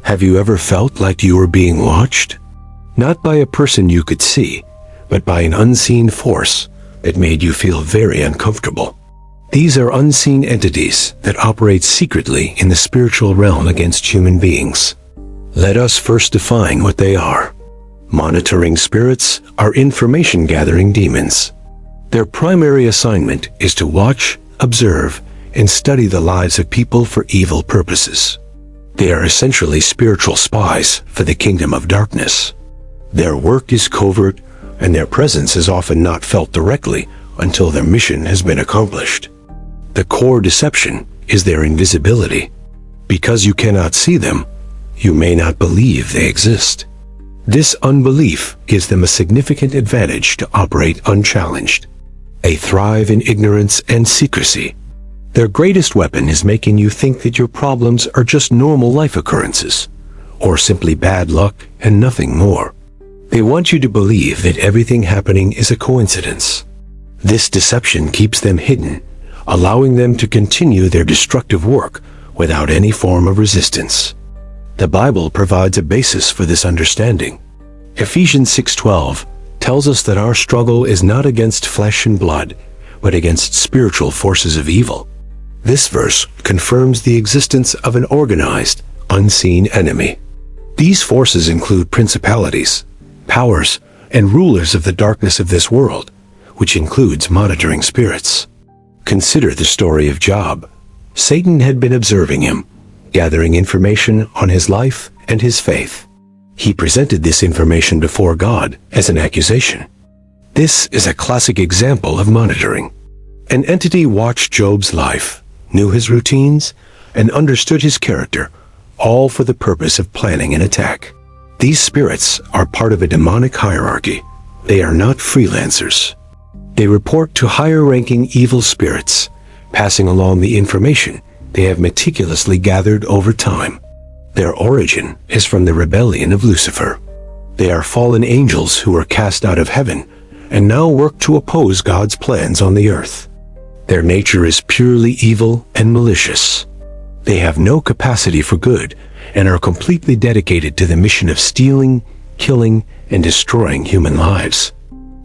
Have you ever felt like you were being watched? Not by a person you could see, but by an unseen force that made you feel very uncomfortable. These are unseen entities that operate secretly in the spiritual realm against human beings. Let us first define what they are. Monitoring spirits are information-gathering demons. Their primary assignment is to watch, observe, and study the lives of people for evil purposes. They are essentially spiritual spies for the kingdom of darkness. Their work is covert, and their presence is often not felt directly until their mission has been accomplished. The core deception is their invisibility. Because you cannot see them, you may not believe they exist. This unbelief gives them a significant advantage to operate unchallenged. They thrive in ignorance and secrecy. Their greatest weapon is making you think that your problems are just normal life occurrences, or simply bad luck and nothing more. They want you to believe that everything happening is a coincidence. This deception keeps them hidden, allowing them to continue their destructive work without any form of resistance. The Bible provides a basis for this understanding. Ephesians 6:12 tells us that our struggle is not against flesh and blood, but against spiritual forces of evil. This verse confirms the existence of an organized, unseen enemy. These forces include principalities, powers, and rulers of the darkness of this world, which includes monitoring spirits. Consider the story of Job. Satan had been observing him, gathering information on his life and his faith. He presented this information before God as an accusation. This is a classic example of monitoring. An entity watched Job's life, knew his routines, and understood his character, all for the purpose of planning an attack. These spirits are part of a demonic hierarchy. They are not freelancers. They report to higher-ranking evil spirits, passing along the information they have meticulously gathered over time. Their origin is from the rebellion of Lucifer. They are fallen angels who were cast out of heaven and now work to oppose God's plans on the earth. Their nature is purely evil and malicious. They have no capacity for good and are completely dedicated to the mission of stealing, killing, and destroying human lives.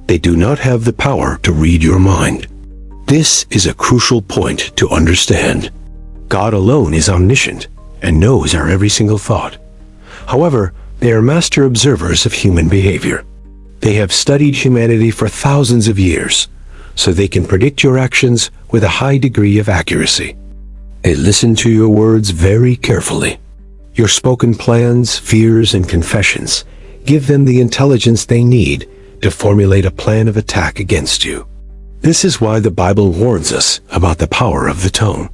They do not have the power to read your mind. This is a crucial point to understand. God alone is omniscient and knows our every single thought. However, they are master observers of human behavior. They have studied humanity for thousands of years, so they can predict your actions with a high degree of accuracy. They listen to your words very carefully. Your spoken plans, fears, and confessions give them the intelligence they need to formulate a plan of attack against you. This is why the Bible warns us about the power of the tongue.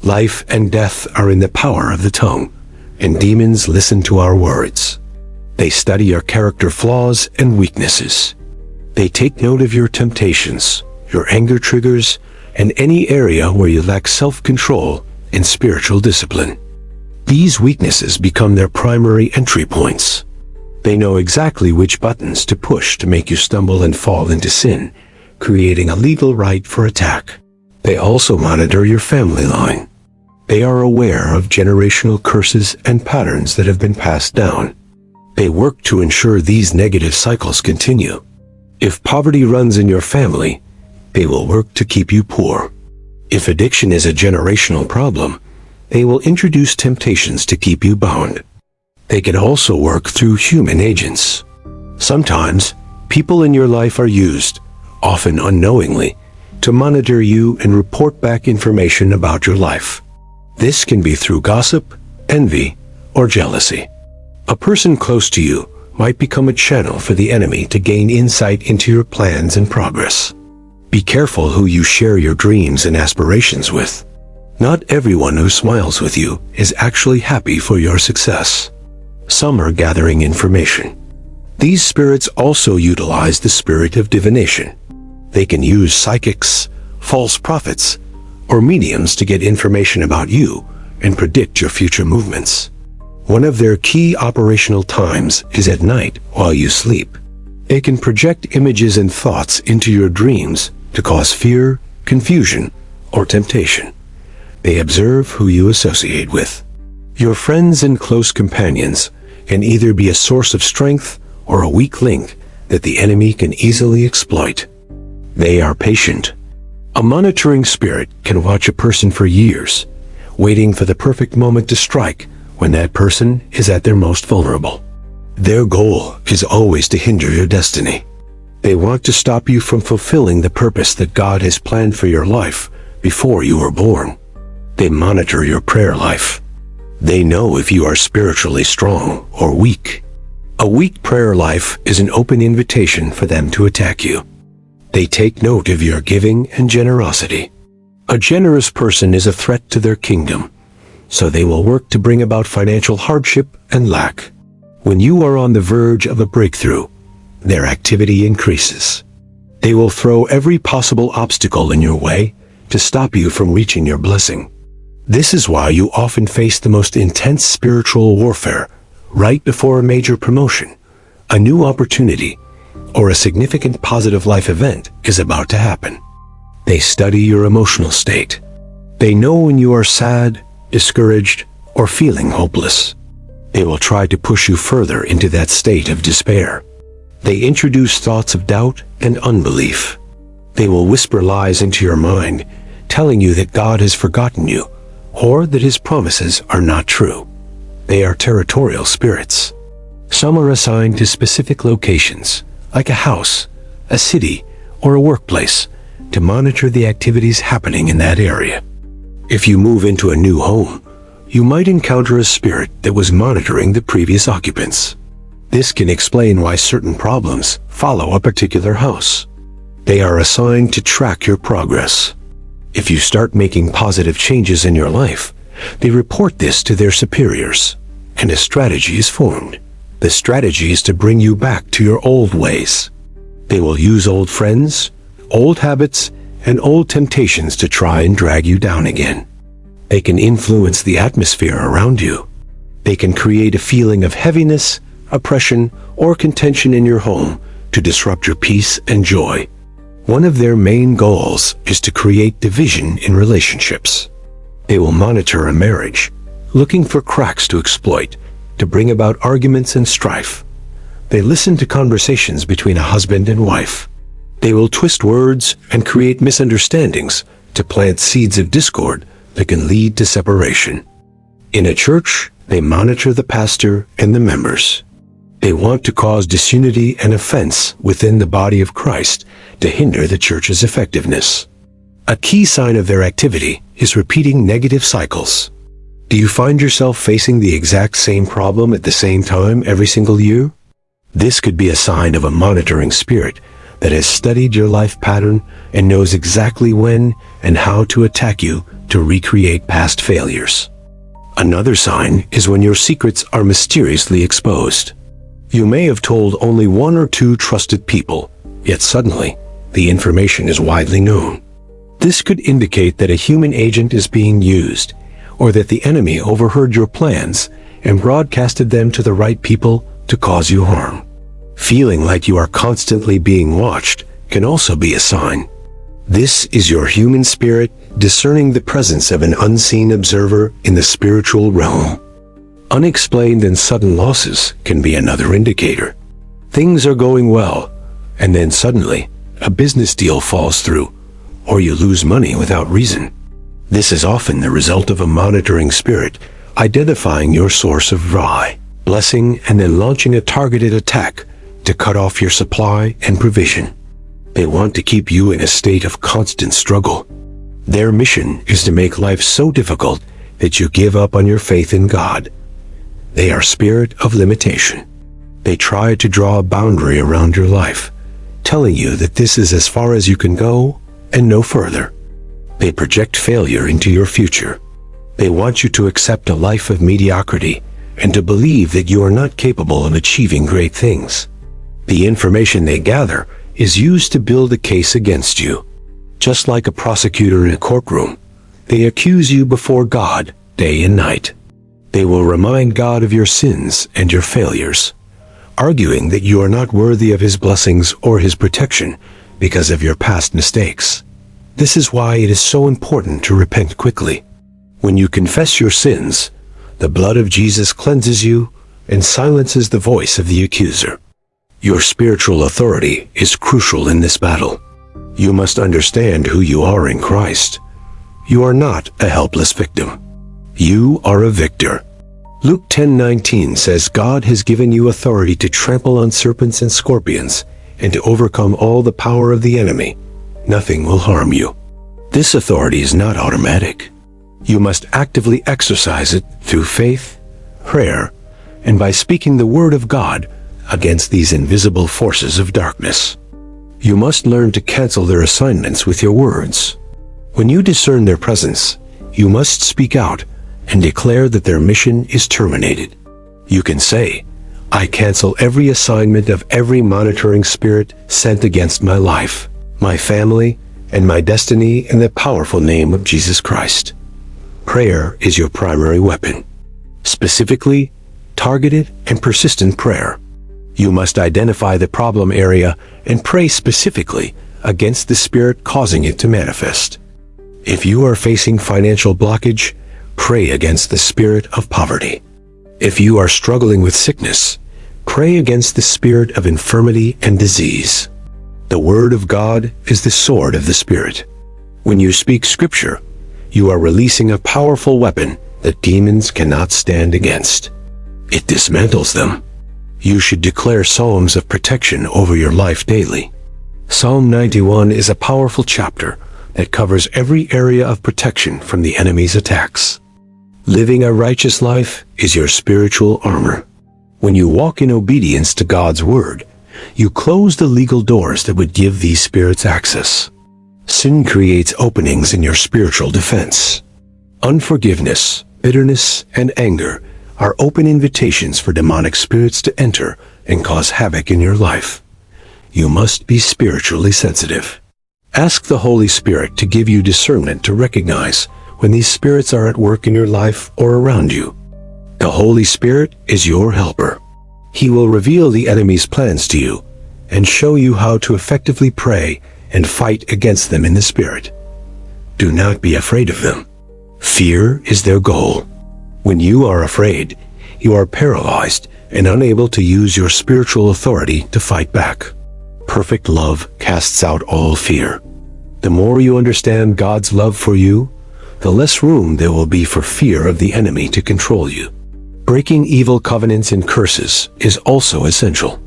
Life and death are in the power of the tongue, and demons listen to our words. They study your character flaws and weaknesses. They take note of your temptations, your anger triggers, and any area where you lack self-control and spiritual discipline. These weaknesses become their primary entry points. They know exactly which buttons to push to make you stumble and fall into sin, creating a legal right for attack. They also monitor your family line. They are aware of generational curses and patterns that have been passed down. They work to ensure these negative cycles continue. If poverty runs in your family, they will work to keep you poor. If addiction is a generational problem, they will introduce temptations to keep you bound. They can also work through human agents. Sometimes, people in your life are used, often unknowingly, to monitor you and report back information about your life. This can be through gossip, envy, or jealousy. A person close to you might become a channel for the enemy to gain insight into your plans and progress. Be careful who you share your dreams and aspirations with. Not everyone who smiles with you is actually happy for your success. Some are gathering information. These spirits also utilize the spirit of divination. They can use psychics, false prophets, or mediums to get information about you and predict your future movements. One of their key operational times is at night while you sleep. They can project images and thoughts into your dreams to cause fear, confusion, or temptation. They observe who you associate with. Your friends and close companions can either be a source of strength or a weak link that the enemy can easily exploit. They are patient. A monitoring spirit can watch a person for years, waiting for the perfect moment to strike when that person is at their most vulnerable. Their goal is always to hinder your destiny. They want to stop you from fulfilling the purpose that God has planned for your life before you were born. They monitor your prayer life. They know if you are spiritually strong or weak. A weak prayer life is an open invitation for them to attack you. They take note of your giving and generosity. A generous person is a threat to their kingdom, so they will work to bring about financial hardship and lack. When you are on the verge of a breakthrough, their activity increases. They will throw every possible obstacle in your way to stop you from reaching your blessing. This is why you often face the most intense spiritual warfare right before a major promotion, a new opportunity, or a significant positive life event is about to happen. They study your emotional state. They know when you are sad, discouraged, or feeling hopeless. They will try to push you further into that state of despair. They introduce thoughts of doubt and unbelief. They will whisper lies into your mind, telling you that God has forgotten you, or that his promises are not true. They are territorial spirits. Some are assigned to specific locations, like a house, a city, or a workplace, to monitor the activities happening in that area. If you move into a new home, you might encounter a spirit that was monitoring the previous occupants. This can explain why certain problems follow a particular house. They are assigned to track your progress. If you start making positive changes in your life, they report this to their superiors, and a strategy is formed. The strategy is to bring you back to your old ways. They will use old friends, old habits, and old temptations to try and drag you down again. They can influence the atmosphere around you. They can create a feeling of heaviness, oppression, or contention in your home to disrupt your peace and joy. One of their main goals is to create division in relationships. They will monitor a marriage, looking for cracks to exploit, to bring about arguments and strife. They listen to conversations between a husband and wife. They will twist words and create misunderstandings to plant seeds of discord that can lead to separation. In a church, they monitor the pastor and the members. They want to cause disunity and offense within the body of Christ to hinder the church's effectiveness. A key sign of their activity is repeating negative cycles. Do you find yourself facing the exact same problem at the same time every single year? This could be a sign of a monitoring spirit that has studied your life pattern and knows exactly when and how to attack you to recreate past failures. Another sign is when your secrets are mysteriously exposed. You may have told only one or two trusted people, yet suddenly, the information is widely known. This could indicate that a human agent is being used, or that the enemy overheard your plans and broadcasted them to the right people to cause you harm. Feeling like you are constantly being watched can also be a sign. This is your human spirit discerning the presence of an unseen observer in the spiritual realm. Unexplained and sudden losses can be another indicator. Things are going well, and then suddenly, a business deal falls through, or you lose money without reason. This is often the result of a monitoring spirit identifying your source of blessing and then launching a targeted attack to cut off your supply and provision. They want to keep you in a state of constant struggle. Their mission is to make life so difficult that you give up on your faith in God. They are spirit of limitation. They try to draw a boundary around your life, telling you that this is as far as you can go and no further. They project failure into your future. They want you to accept a life of mediocrity and to believe that you are not capable of achieving great things. The information they gather is used to build a case against you. Just like a prosecutor in a courtroom, they accuse you before God day and night. They will remind God of your sins and your failures, arguing that you are not worthy of his blessings or his protection because of your past mistakes. This is why it is so important to repent quickly. When you confess your sins, The blood of Jesus cleanses you and silences the voice of the accuser. Your spiritual authority is crucial in this battle. You must understand who you are in Christ. You are not a helpless victim. You are a victor. Luke 10:19 says God has given you authority to trample on serpents and scorpions and to overcome all the power of the enemy. Nothing will harm you. This authority is not automatic. You must actively exercise it through faith, prayer, and by speaking the word of God against these invisible forces of darkness. You must learn to cancel their assignments with your words. When you discern their presence, you must speak out and declare that their mission is terminated. You can say, I cancel every assignment of every monitoring spirit sent against my life, my family, and my destiny in the powerful name of Jesus Christ. Prayer is your primary weapon. Specifically, targeted and persistent prayer. You must identify the problem area and pray specifically against the spirit causing it to manifest. If you are facing financial blockage, pray against the spirit of poverty. If you are struggling with sickness, pray against the spirit of infirmity and disease. The Word of God is the sword of the Spirit. When you speak Scripture, you are releasing a powerful weapon that demons cannot stand against. It dismantles them. You should declare psalms of protection over your life daily. Psalm 91 is a powerful chapter that covers every area of protection from the enemy's attacks. Living a righteous life is your spiritual armor. When you walk in obedience to God's word, you close the legal doors that would give these spirits access. Sin creates openings in your spiritual defense. Unforgiveness, bitterness, and anger are open invitations for demonic spirits to enter and cause havoc in your life. You must be spiritually sensitive. Ask the Holy Spirit to give you discernment to recognize when these spirits are at work in your life or around you. The Holy Spirit is your helper. He will reveal the enemy's plans to you and show you how to effectively pray and fight against them in the Spirit. Do not be afraid of them. Fear is their goal. When you are afraid, you are paralyzed and unable to use your spiritual authority to fight back. Perfect love casts out all fear. The more you understand God's love for you, the less room there will be for fear of the enemy to control you. Breaking evil covenants and curses is also essential.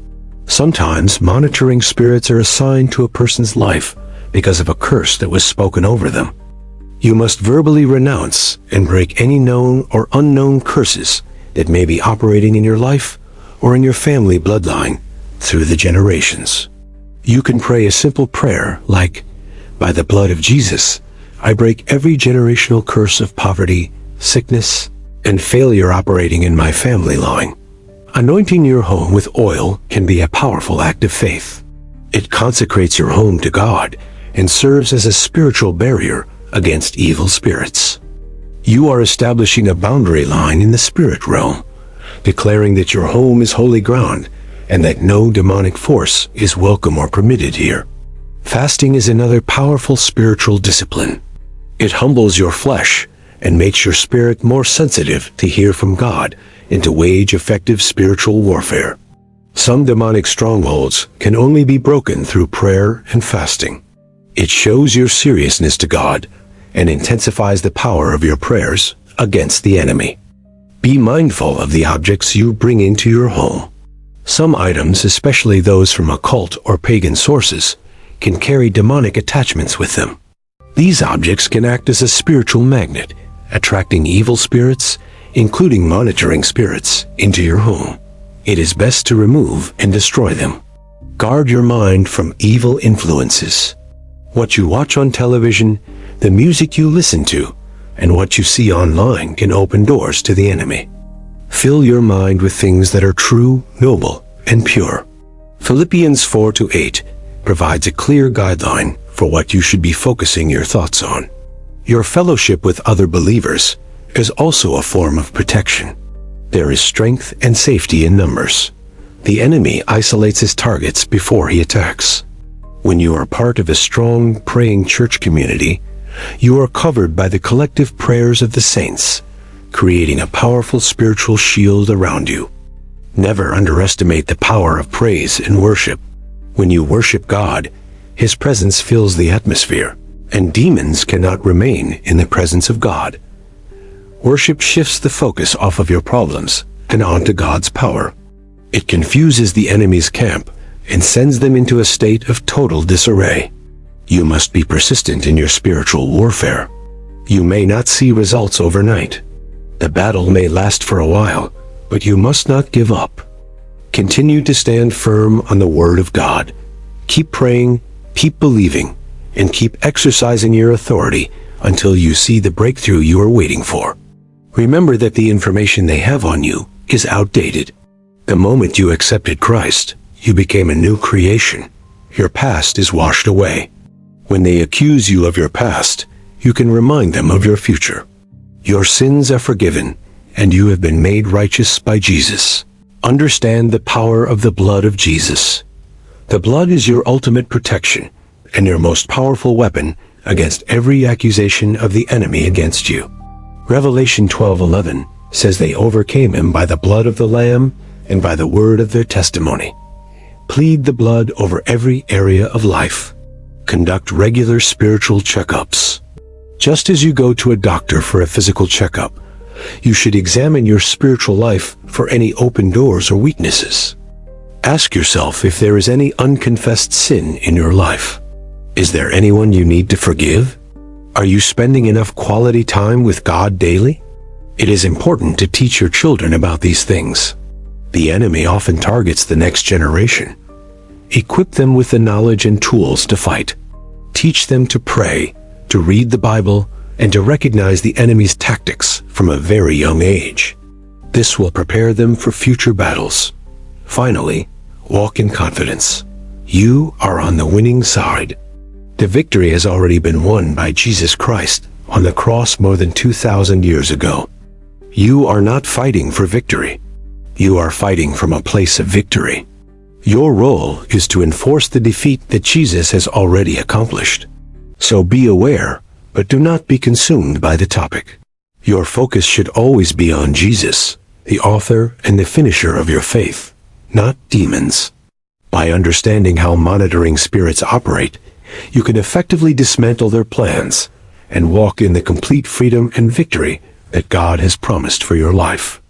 Sometimes monitoring spirits are assigned to a person's life because of a curse that was spoken over them. You must verbally renounce and break any known or unknown curses that may be operating in your life or in your family bloodline through the generations. You can pray a simple prayer like, by the blood of Jesus, I break every generational curse of poverty, sickness, and failure operating in my family line. Anointing your home with oil can be a powerful act of faith. It consecrates your home to God and serves as a spiritual barrier against evil spirits. You are establishing a boundary line in the spirit realm, declaring that your home is holy ground and that no demonic force is welcome or permitted here. Fasting is another powerful spiritual discipline. It humbles your flesh and makes your spirit more sensitive to hear from God and to wage effective spiritual warfare. Some demonic strongholds can only be broken through prayer and fasting. It shows your seriousness to God and intensifies the power of your prayers against the enemy. Be mindful of the objects you bring into your home. Some items, especially those from occult or pagan sources, can carry demonic attachments with them. These objects can act as a spiritual magnet, attracting evil spirits, including monitoring spirits, into your home. It is best to remove and destroy them. Guard your mind from evil influences. What you watch on television, the music you listen to, and what you see online can open doors to the enemy. Fill your mind with things that are true, noble, and pure. Philippians 4-8 provides a clear guideline for what you should be focusing your thoughts on. Your fellowship with other believers is also a form of protection. There is strength and safety in numbers. The enemy isolates his targets before he attacks. When you are part of a strong, praying church community, you are covered by the collective prayers of the saints, creating a powerful spiritual shield around you. Never underestimate the power of praise and worship. When you worship God, His presence fills the atmosphere, and demons cannot remain in the presence of God. Worship shifts the focus off of your problems and onto God's power. It confuses the enemy's camp and sends them into a state of total disarray. You must be persistent in your spiritual warfare. You may not see results overnight. The battle may last for a while, but you must not give up. Continue to stand firm on the Word of God. Keep praying, keep believing, and keep exercising your authority until you see the breakthrough you are waiting for. Remember that the information they have on you is outdated. The moment you accepted Christ, you became a new creation. Your past is washed away. When they accuse you of your past, you can remind them of your future. Your sins are forgiven, and you have been made righteous by Jesus. Understand the power of the blood of Jesus. The blood is your ultimate protection and your most powerful weapon against every accusation of the enemy against you. Revelation 12:11 says they overcame him by the blood of the Lamb and by the word of their testimony. Plead the blood over every area of life. Conduct regular spiritual checkups. Just as you go to a doctor for a physical checkup, you should examine your spiritual life for any open doors or weaknesses. Ask yourself if there is any unconfessed sin in your life. Is there anyone you need to forgive? Are you spending enough quality time with God daily? It is important to teach your children about these things. The enemy often targets the next generation. Equip them with the knowledge and tools to fight. Teach them to pray, to read the Bible, and to recognize the enemy's tactics from a very young age. This will prepare them for future battles. Finally, walk in confidence. You are on the winning side. The victory has already been won by Jesus Christ on the cross more than 2,000 years ago. You are not fighting for victory. You are fighting from a place of victory. Your role is to enforce the defeat that Jesus has already accomplished. So be aware, but do not be consumed by the topic. Your focus should always be on Jesus, the author and the finisher of your faith, not demons. By understanding how monitoring spirits operate, you can effectively dismantle their plans and walk in the complete freedom and victory that God has promised for your life.